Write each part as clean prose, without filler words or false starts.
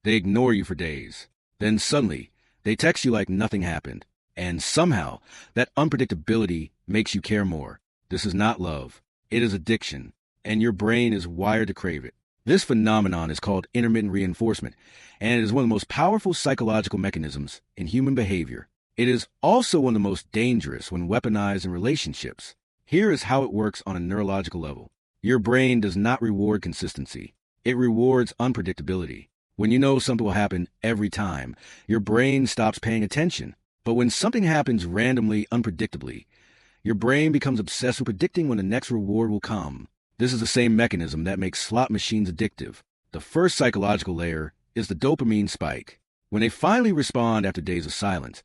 They ignore you for days. Then suddenly, they text you like nothing happened. And somehow, that unpredictability makes you care more. This is not love. It is addiction. And your brain is wired to crave it. This phenomenon is called intermittent reinforcement, and it is one of the most powerful psychological mechanisms in human behavior. It is also one of the most dangerous when weaponized in relationships. Here is how it works on a neurological level. Your brain does not reward consistency. It rewards unpredictability. When you know something will happen every time, your brain stops paying attention. But when something happens randomly, unpredictably, your brain becomes obsessed with predicting when the next reward will come. This is the same mechanism that makes slot machines addictive. The first psychological layer is the dopamine spike. When they finally respond after days of silence,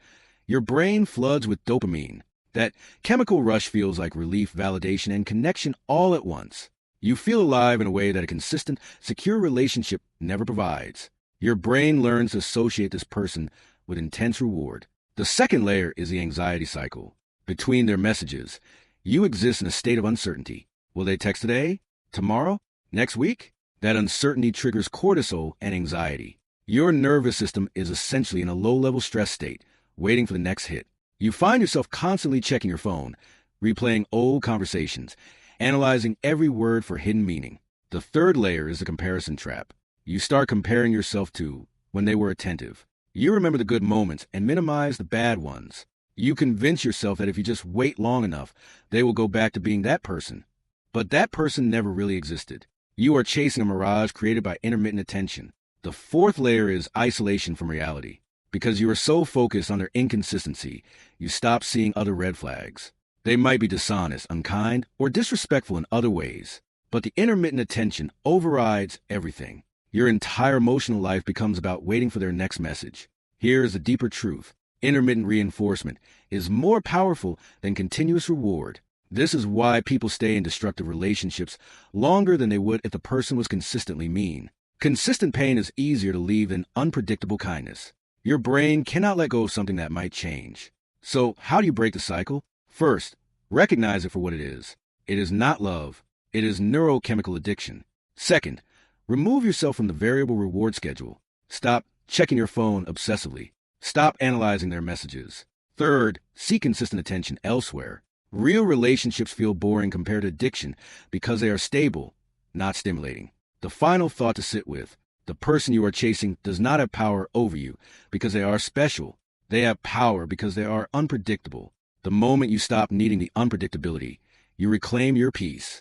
your brain floods with dopamine. That chemical rush feels like relief, validation, and connection all at once. You feel alive in a way that a consistent, secure relationship never provides. Your brain learns to associate this person with intense reward. The second layer is the anxiety cycle. Between their messages, you exist in a state of uncertainty. Will they text today? Tomorrow? Next week? That uncertainty triggers cortisol and anxiety. Your nervous system is essentially in a low-level stress state, waiting for the next hit. You find yourself constantly checking your phone, replaying old conversations, analyzing every word for hidden meaning. The third layer is the comparison trap. You start comparing yourself to when they were attentive. You remember the good moments and minimize the bad ones. You convince yourself that if you just wait long enough, they will go back to being that person. But that person never really existed. You are chasing a mirage created by intermittent attention. The fourth layer is isolation from reality. Because you are so focused on their inconsistency, you stop seeing other red flags. They might be dishonest, unkind, or disrespectful in other ways. But the intermittent attention overrides everything. Your entire emotional life becomes about waiting for their next message. Here is the deeper truth. Intermittent reinforcement is more powerful than continuous reward. This is why people stay in destructive relationships longer than they would if the person was consistently mean. Consistent pain is easier to leave than unpredictable kindness. Your brain cannot let go of something that might change. So, how do you break the cycle? First, recognize it for what it is. It is not love. It is neurochemical addiction. Second, remove yourself from the variable reward schedule. Stop checking your phone obsessively. Stop analyzing their messages. Third, seek consistent attention elsewhere. Real relationships feel boring compared to addiction because they are stable, not stimulating. The final thought to sit with: the person you are chasing does not have power over you because they are special. They have power because they are unpredictable. The moment you stop needing the unpredictability, you reclaim your peace.